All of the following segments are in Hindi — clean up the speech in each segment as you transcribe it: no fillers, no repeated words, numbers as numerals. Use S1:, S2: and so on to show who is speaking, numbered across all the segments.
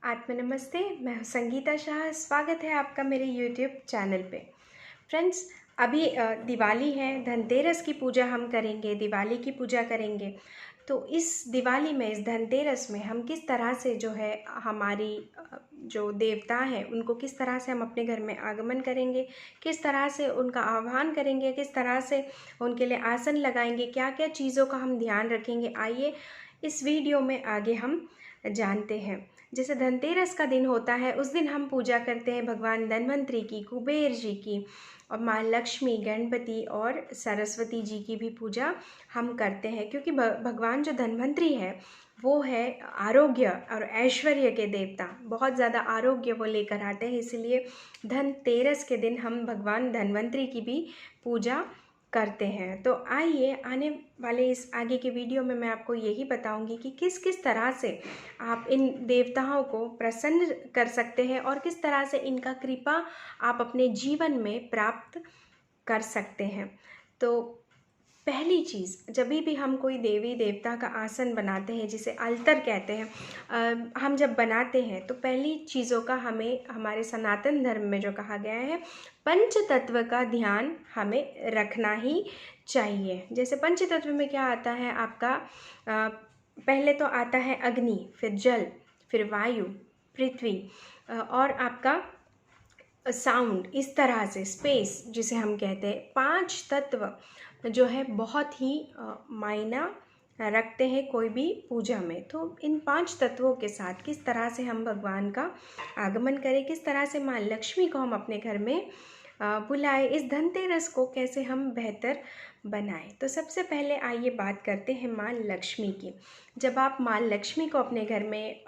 S1: आत्म नमस्ते। मैं हूँ संगीता शाह। स्वागत है आपका मेरे यूट्यूब चैनल पे। फ्रेंड्स, अभी दिवाली है, धनतेरस की पूजा हम करेंगे, दिवाली की पूजा करेंगे। तो इस दिवाली में, इस धनतेरस में हम किस तरह से जो है हमारी जो देवता हैं उनको किस तरह से हम अपने घर में आगमन करेंगे, किस तरह से उनका आह्वान करेंगे, किस तरह से उनके लिए आसन लगाएंगे, क्या क्या चीज़ों का हम ध्यान रखेंगे, आइए इस वीडियो में आगे हम जानते हैं। जैसे धनतेरस का दिन होता है, उस दिन हम पूजा करते हैं भगवान धन्वंतरि की, कुबेर जी की, और माँ लक्ष्मी, गणपति और सरस्वती जी की भी पूजा हम करते हैं। क्योंकि भगवान जो धन्वंतरि है वो है आरोग्य और ऐश्वर्य के देवता, बहुत ज़्यादा आरोग्य वो लेकर आते हैं। इसलिए धनतेरस के दिन हम भगवान धन्वंतरि की भी पूजा करते हैं। तो आइए आने वाले इस आगे के वीडियो में मैं आपको यही बताऊंगी कि किस किस तरह से आप इन देवताओं को प्रसन्न कर सकते हैं और किस तरह से इनका कृपा आप अपने जीवन में प्राप्त कर सकते हैं। तो पहली चीज़, जब भी हम कोई देवी देवता का आसन बनाते हैं, जिसे अल्तर कहते हैं, हम जब बनाते हैं तो पहली चीज़ों का हमें हमारे सनातन धर्म में जो कहा गया है, पंच तत्व का ध्यान हमें रखना ही चाहिए। जैसे पंच तत्व में क्या आता है आपका, पहले तो आता है अग्नि, फिर जल, फिर वायु, पृथ्वी, और आपका साउंड। इस तरह से स्पेस जिसे हम कहते हैं, पांच तत्व जो है बहुत ही मायना रखते हैं कोई भी पूजा में। तो इन पांच तत्वों के साथ किस तरह से हम भगवान का आगमन करें, किस तरह से माँ लक्ष्मी को हम अपने घर में बुलाए, इस धनतेरस को कैसे हम बेहतर बनाएं। तो सबसे पहले आइए बात करते हैं माँ लक्ष्मी की। जब आप माँ लक्ष्मी को अपने घर में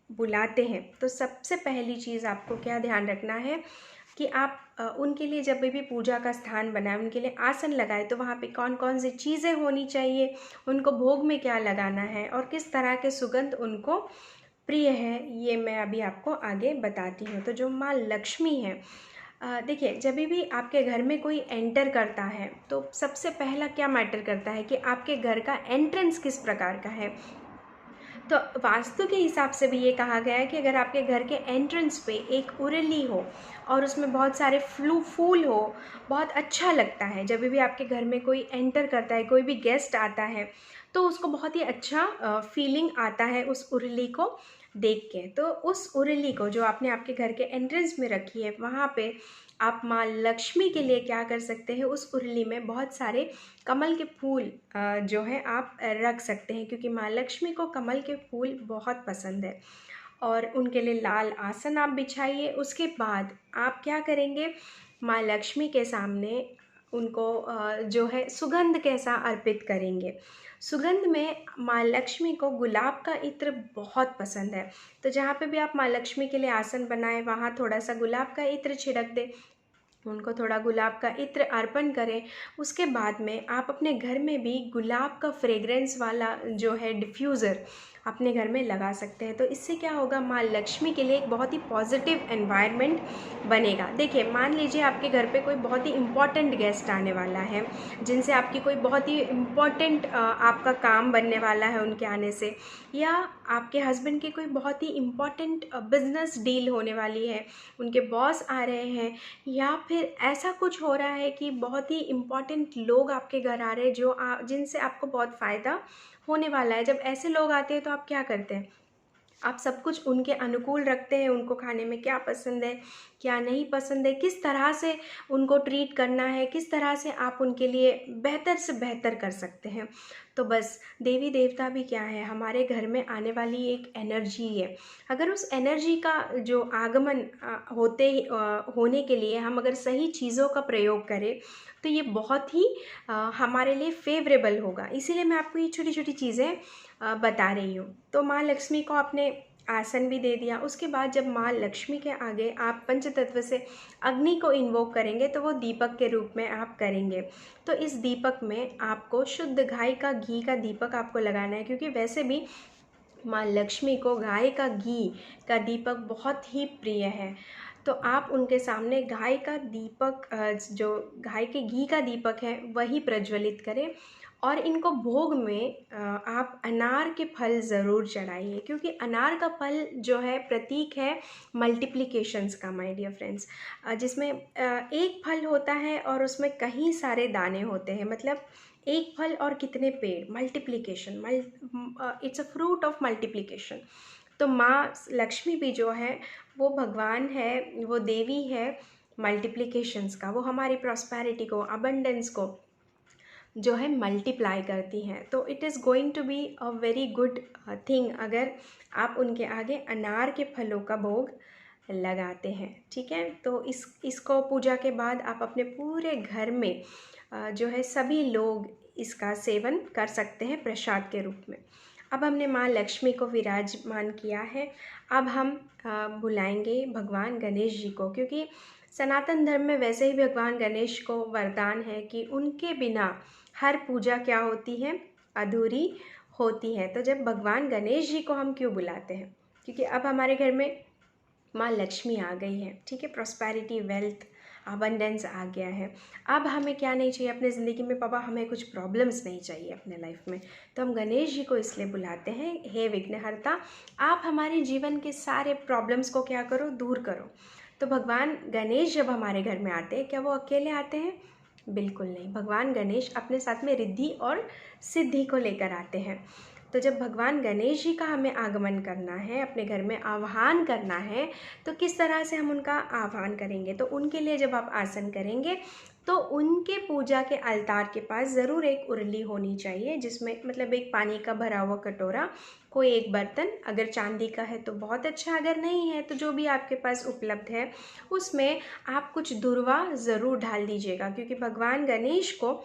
S1: बुलाते हैं तो सबसे पहली चीज़ आपको क्या ध्यान रखना है कि आप उनके लिए जब भी पूजा का स्थान बनाए, उनके लिए आसन लगाए, तो वहाँ पे कौन कौन सी चीज़ें होनी चाहिए, उनको भोग में क्या लगाना है और किस तरह के सुगंध उनको प्रिय है, ये मैं अभी आपको आगे बताती हूँ। तो जो माँ लक्ष्मी है, देखिए, जब भी आपके घर में कोई एंटर करता है तो सबसे पहला क्या मैटर करता है कि आपके घर का एंट्रेंस किस प्रकार का है। तो वास्तु के हिसाब से भी ये कहा गया है कि अगर आपके घर के एंट्रेंस पे एक उरली हो और उसमें बहुत सारे फूल हो, बहुत अच्छा लगता है। जब भी आपके घर में कोई एंटर करता है, कोई भी गेस्ट आता है, तो उसको बहुत ही अच्छा फीलिंग आता है उस उरली को देख के। तो उस उरली को जो आपने आपके घर के एंट्रेंस में रखी है, वहाँ पे आप माँ लक्ष्मी के लिए क्या कर सकते हैं, उस उरली में बहुत सारे कमल के फूल जो है आप रख सकते हैं, क्योंकि माँ लक्ष्मी को कमल के फूल बहुत पसंद है। और उनके लिए लाल आसन आप बिछाइए। उसके बाद आप क्या करेंगे, माँ लक्ष्मी के सामने उनको जो है सुगंध कैसा अर्पित करेंगे। सुगंध में माँ लक्ष्मी को गुलाब का इत्र बहुत पसंद है। तो जहाँ पे भी आप माँ लक्ष्मी के लिए आसन बनाएं, वहाँ थोड़ा सा गुलाब का इत्र छिड़क दें, उनको थोड़ा गुलाब का इत्र अर्पण करें। उसके बाद में आप अपने घर में भी गुलाब का फ्रेग्रेंस वाला जो है डिफ्यूज़र अपने घर में लगा सकते हैं। तो इससे क्या होगा, माँ लक्ष्मी के लिए एक बहुत ही पॉजिटिव एनवायरनमेंट बनेगा। देखिए, मान लीजिए आपके घर पे कोई बहुत ही इम्पॉर्टेंट गेस्ट आने वाला है, जिनसे आपकी कोई बहुत ही इम्पॉर्टेंट आपका काम बनने वाला है उनके आने से, या आपके हस्बैंड की कोई बहुत ही इम्पॉर्टेंट बिजनेस डील होने वाली है, उनके बॉस आ रहे हैं, या फिर ऐसा कुछ हो रहा है कि बहुत ही इम्पॉर्टेंट लोग आपके घर आ रहे हैं जो जिनसे आपको बहुत फ़ायदा होने वाला है। जब ऐसे लोग आते हैं तो आप क्या करते हैं, आप सब कुछ उनके अनुकूल रखते हैं। उनको खाने में क्या पसंद है, क्या नहीं पसंद है, किस तरह से उनको ट्रीट करना है, किस तरह से आप उनके लिए बेहतर से बेहतर कर सकते हैं। तो बस देवी देवता भी क्या है, हमारे घर में आने वाली एक एनर्जी है। अगर उस एनर्जी का जो आगमन होने के लिए हम अगर सही चीज़ों का प्रयोग करें तो ये बहुत ही हमारे लिए फेवरेबल होगा। इसीलिए मैं आपको ये छोटी छोटी चीज़ें बता रही हूँ। तो माँ लक्ष्मी को आपने आसन भी दे दिया। उसके बाद जब माँ लक्ष्मी के आगे आप पंचतत्व से अग्नि को इन्वोक करेंगे तो वो दीपक के रूप में आप करेंगे। तो इस दीपक में आपको शुद्ध गाय का घी का दीपक आपको लगाना है, क्योंकि वैसे भी माँ लक्ष्मी को गाय का घी का दीपक बहुत ही प्रिय है। तो आप उनके सामने गाय का दीपक, जो गाय के घी का दीपक है, वही प्रज्वलित करें। और इनको भोग में आप अनार के फल ज़रूर चढ़ाइए, क्योंकि अनार का फल जो है प्रतीक है मल्टीप्लिकेशंस का, माय डियर फ्रेंड्स। जिसमें एक फल होता है और उसमें कई सारे दाने होते हैं, मतलब एक फल और कितने पेड़, multiplication, it's a fruit of multiplication. तो माँ लक्ष्मी भी जो है वो भगवान है, वो देवी है मल्टीप्लिकेशंस का। वो हमारी प्रॉस्पेरिटी को, अबंडेंस को जो है मल्टीप्लाई करती हैं। तो it is going to be a very good thing अगर आप उनके आगे अनार के फलों का भोग लगाते हैं, ठीक है। तो इसको पूजा के बाद आप अपने पूरे घर में जो है सभी लोग इसका सेवन कर सकते हैं प्रसाद के रूप में। अब हमने माँ लक्ष्मी को विराजमान किया है। अब हम बुलाएंगे भगवान गणेश जी को, क्योंकि सनातन धर्म में वैसे ही भगवान गणेश को वरदान है कि उनके बिना हर पूजा क्या होती है, अधूरी होती है। तो जब भगवान गणेश जी को हम क्यों बुलाते हैं, क्योंकि अब हमारे घर में माँ लक्ष्मी आ गई है, ठीक है। प्रॉस्पेरिटी, वेल्थ, अबंडेंस आ गया है। अब हमें क्या नहीं चाहिए अपने ज़िंदगी में, पापा हमें कुछ प्रॉब्लम्स नहीं चाहिए अपने लाइफ में। तो हम गणेश जी को इसलिए बुलाते हैं, हे विघ्नहर्ता आप हमारे जीवन के सारे प्रॉब्लम्स को क्या करो, दूर करो। तो भगवान गणेश जब हमारे घर में आते हैं, क्या वो अकेले आते हैं? बिल्कुल नहीं। भगवान गणेश अपने साथ में रिद्धि और सिद्धि को लेकर आते हैं। तो जब भगवान गणेश जी का हमें आगमन करना है, अपने घर में आह्वान करना है, तो किस तरह से हम उनका आह्वान करेंगे? तो उनके लिए जब आप आसन करेंगे तो उनके पूजा के अलतार के पास ज़रूर एक उरली होनी चाहिए, जिसमें मतलब एक पानी का भरा हुआ कटोरा, कोई एक बर्तन, अगर चांदी का है तो बहुत अच्छा, अगर नहीं है तो जो भी आपके पास उपलब्ध है उसमें आप कुछ दुर्वा ज़रूर डाल दीजिएगा, क्योंकि भगवान गणेश को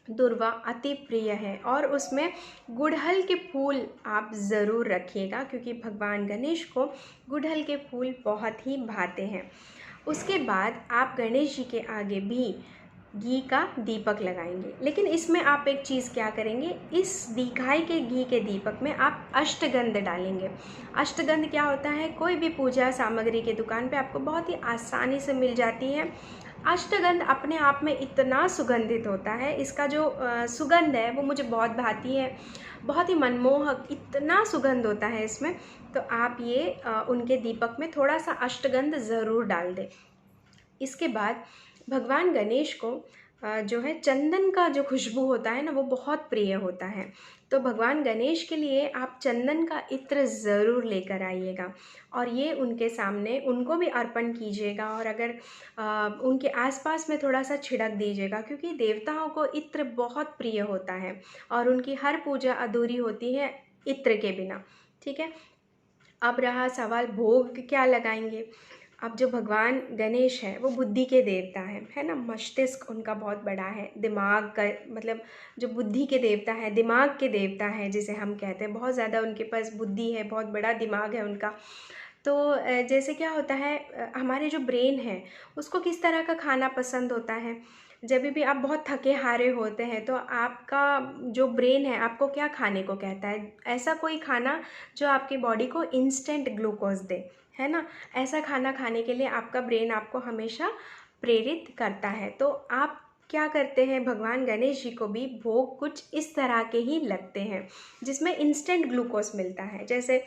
S1: दुर्वा अति प्रिय है। और उसमें गुड़हल के फूल आप ज़रूर रखिएगा, क्योंकि भगवान गणेश को गुड़हल के फूल बहुत ही भाते हैं। उसके बाद आप गणेश जी के आगे भी घी का दीपक लगाएंगे, लेकिन इसमें आप एक चीज़ क्या करेंगे, इस दिखाई के घी के दीपक में आप अष्टगंध डालेंगे। अष्टगंध क्या होता है? कोई भी पूजा सामग्री के दुकान पे आपको बहुत ही आसानी से मिल जाती है। अष्टगंध अपने आप में इतना सुगंधित होता है, इसका जो सुगंध है वो मुझे बहुत भाती है, बहुत ही मनमोहक, इतना सुगंध होता है इसमें। तो आप ये उनके दीपक में थोड़ा सा अष्टगंध ज़रूर डाल दें। इसके बाद भगवान गणेश को जो है चंदन का जो खुशबू होता है ना, वो बहुत प्रिय होता है। तो भगवान गणेश के लिए आप चंदन का इत्र ज़रूर लेकर आइएगा और ये उनके सामने उनको भी अर्पण कीजिएगा, और अगर उनके आसपास में थोड़ा सा छिड़क दीजिएगा, क्योंकि देवताओं को इत्र बहुत प्रिय होता है और उनकी हर पूजा अधूरी होती है इत्र के बिना, ठीक है। अब रहा सवाल भोग क्या लगाएंगे। अब जो भगवान गणेश है वो बुद्धि के देवता है ना, मस्तिष्क उनका बहुत बड़ा है, दिमाग का मतलब जो बुद्धि के देवता है, दिमाग के देवता है जिसे हम कहते हैं, बहुत ज़्यादा उनके पास बुद्धि है, बहुत बड़ा दिमाग है उनका। तो जैसे क्या होता है, हमारे जो ब्रेन है उसको किस तरह का खाना पसंद होता है। जब भी आप बहुत थके हारे होते हैं तो आपका जो ब्रेन है आपको क्या खाने को कहता है? ऐसा कोई खाना जो आपकी बॉडी को इंस्टेंट ग्लूकोज दे, है ना। ऐसा खाना खाने के लिए आपका ब्रेन आपको हमेशा प्रेरित करता है। तो आप क्या करते हैं, भगवान गणेश जी को भी भोग कुछ इस तरह के ही लगते हैं जिसमें इंस्टेंट ग्लूकोज मिलता है। जैसे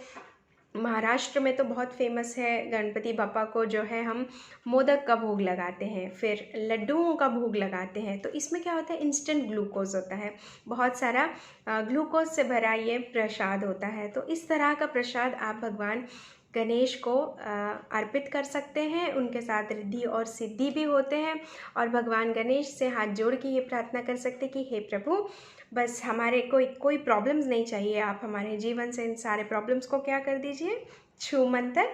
S1: महाराष्ट्र में तो बहुत फेमस है, गणपति बापा को जो है हम मोदक का भोग लगाते हैं, फिर लड्डुओं का भोग लगाते हैं। तो इसमें क्या होता है, इंस्टेंट ग्लूकोज होता है, बहुत सारा ग्लूकोज से भरा ये प्रसाद होता है। तो इस तरह का प्रसाद आप भगवान गणेश को अर्पित कर सकते हैं, उनके साथ रिद्धि और सिद्धि भी होते हैं। और भगवान गणेश से हाथ जोड़ के ये प्रार्थना कर सकते कि हे प्रभु, बस हमारे कोई प्रॉब्लम्स नहीं चाहिए, आप हमारे जीवन से इन सारे प्रॉब्लम्स को क्या कर दीजिए, छू मंतर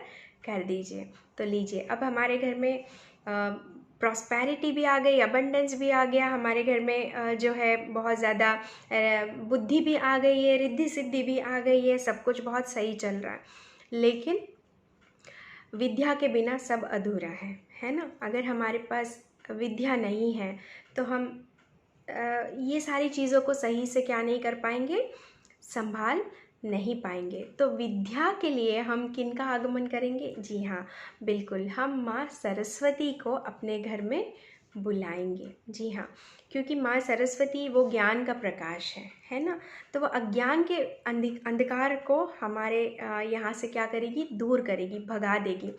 S1: कर दीजिए। तो लीजिए, अब हमारे घर में प्रॉस्पेरिटी भी आ गई, अबंडेंस भी आ गया, हमारे घर में जो है बहुत ज़्यादा बुद्धि भी आ गई है, रिद्धि सिद्धि भी आ गई है, सब कुछ बहुत सही चल रहा है। लेकिन विद्या के बिना सब अधूरा है ना। अगर हमारे पास विद्या नहीं है तो हम ये सारी चीज़ों को सही से क्या नहीं कर पाएंगे, संभाल नहीं पाएंगे। तो विद्या के लिए हम किन का आगमन करेंगे? जी हाँ, बिल्कुल, हम माँ सरस्वती को अपने घर में बुलाएंगे। जी हाँ, क्योंकि माँ सरस्वती वो ज्ञान का प्रकाश है ना। तो वो अज्ञान के अंधकार को हमारे यहाँ से क्या करेगी, दूर करेगी, भगा देगी।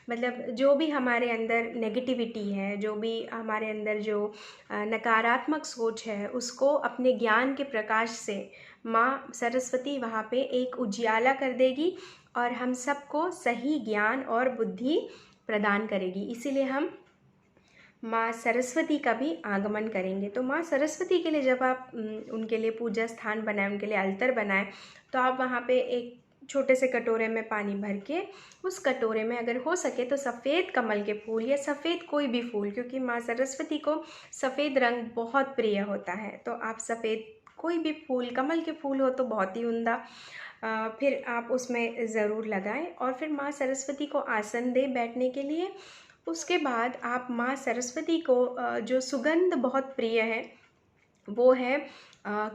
S1: मतलब जो भी हमारे अंदर नेगेटिविटी है, जो भी हमारे अंदर जो नकारात्मक सोच है, उसको अपने ज्ञान के प्रकाश से माँ सरस्वती वहाँ पे एक उजियाला कर देगी और हम सबको सही ज्ञान और बुद्धि प्रदान करेगी। इसीलिए हम माँ सरस्वती का भी आगमन करेंगे। तो माँ सरस्वती के लिए जब आप उनके लिए पूजा स्थान बनाएं, उनके लिए अल्तर बनाएं, तो आप वहाँ पे एक छोटे से कटोरे में पानी भर के, उस कटोरे में अगर हो सके तो सफ़ेद कमल के फूल या सफ़ेद कोई भी फूल, क्योंकि माँ सरस्वती को सफ़ेद रंग बहुत प्रिय होता है, तो आप सफ़ेद कोई भी फूल, कमल के फूल हो तो बहुत ही उम्दा, फिर आप उसमें ज़रूर लगाएं और फिर माँ सरस्वती को आसन दें बैठने के लिए। उसके बाद आप माँ सरस्वती को जो सुगंध बहुत प्रिय है वो है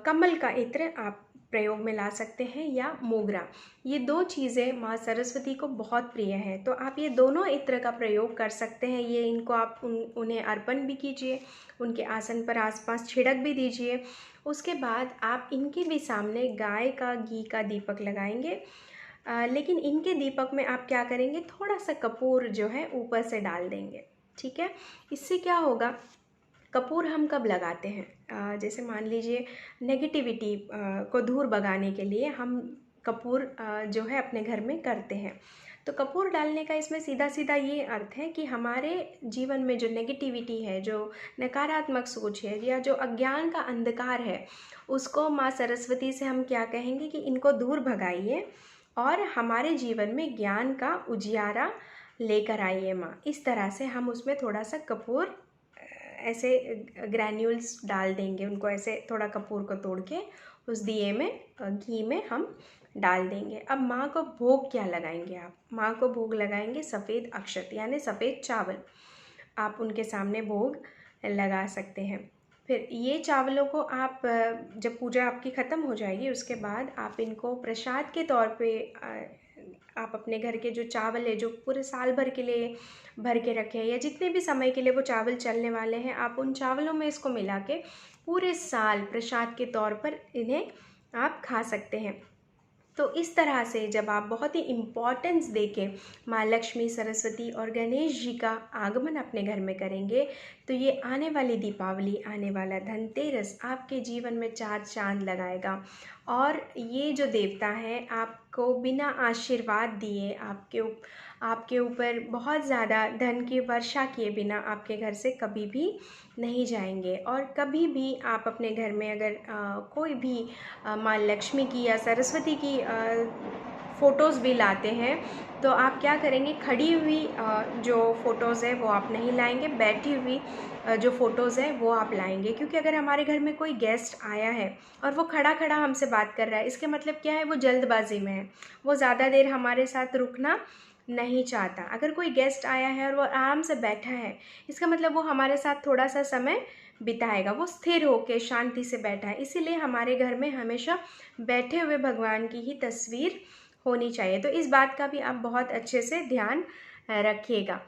S1: कमल का इत्र आप प्रयोग में ला सकते हैं, या मोगरा। ये दो चीज़ें माँ सरस्वती को बहुत प्रिय हैं, तो आप ये दोनों इत्र का प्रयोग कर सकते हैं। ये इनको आप उन्हें अर्पण भी कीजिए, उनके आसन पर आसपास छिड़क भी दीजिए। उसके बाद आप इनके भी सामने गाय का घी का दीपक लगाएंगे। लेकिन इनके दीपक में आप क्या करेंगे, थोड़ा सा कपूर जो है ऊपर से डाल देंगे। ठीक है, इससे क्या होगा, कपूर हम कब लगाते हैं, जैसे मान लीजिए नेगेटिविटी को दूर भगाने के लिए हम कपूर जो है अपने घर में करते हैं। तो कपूर डालने का इसमें सीधा सीधा ये अर्थ है कि हमारे जीवन में जो नेगेटिविटी है, जो नकारात्मक सोच है, या जो अज्ञान का अंधकार है, उसको माँ सरस्वती से हम क्या कहेंगे कि इनको दूर भगाइए और हमारे जीवन में ज्ञान का उजियारा लेकर आइए माँ। इस तरह से हम उसमें थोड़ा सा कपूर ऐसे ग्रैन्यूल्स डाल देंगे, उनको ऐसे थोड़ा कपूर को तोड़ के उस दिए में घी में हम डाल देंगे। अब माँ को भोग क्या लगाएंगे, आप माँ को भोग लगाएंगे सफ़ेद अक्षत यानी सफ़ेद चावल, आप उनके सामने भोग लगा सकते हैं। फिर ये चावलों को आप जब पूजा आपकी ख़त्म हो जाएगी उसके बाद आप इनको प्रसाद के तौर पे आप अपने घर के जो चावल है, जो पूरे साल भर के लिए भर के रखे हैं या जितने भी समय के लिए वो चावल चलने वाले हैं, आप उन चावलों में इसको मिला के पूरे साल प्रसाद के तौर पर इन्हें आप खा सकते हैं। तो इस तरह से जब आप बहुत ही इम्पॉर्टेंस देके माँ लक्ष्मी, सरस्वती और गणेश जी का आगमन अपने घर में करेंगे, तो ये आने वाली दीपावली, आने वाला धनतेरस आपके जीवन में चार चांद लगाएगा। और ये जो देवता है आपको बिना आशीर्वाद दिए आपके ऊपर बहुत ज़्यादा धन की वर्षा किए बिना आपके घर से कभी भी नहीं जाएंगे। और कभी भी आप अपने घर में अगर कोई भी माँ लक्ष्मी की या सरस्वती की फ़ोटोज़ भी लाते हैं, तो आप क्या करेंगे, खड़ी हुई जो फ़ोटोज़ है वो आप नहीं लाएंगे, बैठी हुई जो फ़ोटोज़ है वो आप लाएंगे। क्योंकि अगर हमारे घर में कोई गेस्ट आया है और वो खड़ा खड़ा हमसे बात कर रहा है, इसके मतलब क्या है, वो जल्दबाजी में है, वो ज़्यादा देर हमारे साथ रुकना नहीं चाहता। अगर कोई गेस्ट आया है और वो आराम से बैठा है, इसका मतलब वो हमारे साथ थोड़ा सा समय बिताएगा, वो स्थिर होकर शांति से बैठा है। इसीलिए हमारे घर में हमेशा बैठे हुए भगवान की ही तस्वीर होनी चाहिए। तो इस बात का भी आप बहुत अच्छे से ध्यान रखिएगा।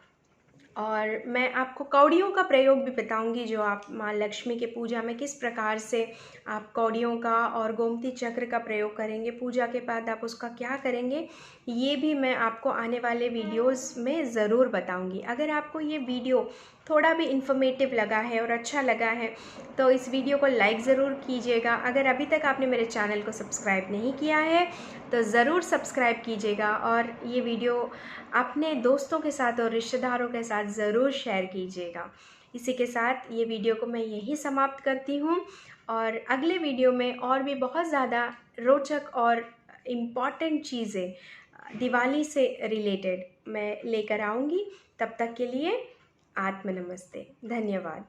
S1: और मैं आपको कौड़ियों का प्रयोग भी बताऊंगी, जो आप माँ लक्ष्मी के पूजा में किस प्रकार से आप कौड़ियों का और गोमती चक्र का प्रयोग करेंगे, पूजा के बाद आप उसका क्या करेंगे, ये भी मैं आपको आने वाले वीडियोस में ज़रूर बताऊंगी। अगर आपको ये वीडियो थोड़ा भी इन्फॉर्मेटिव लगा है और अच्छा लगा है तो इस वीडियो को लाइक ज़रूर कीजिएगा। अगर अभी तक आपने मेरे चैनल को सब्सक्राइब नहीं किया है तो ज़रूर सब्सक्राइब कीजिएगा और ये वीडियो अपने दोस्तों के साथ और रिश्तेदारों के साथ ज़रूर शेयर कीजिएगा। इसी के साथ ये वीडियो को मैं यहीं समाप्त करती हूँ और अगले वीडियो में और भी बहुत ज़्यादा रोचक और इम्पॉर्टेंट चीज़ें दिवाली से रिलेटेड मैं लेकर आऊँगी। तब तक के लिए आत्म नमस्ते, धन्यवाद।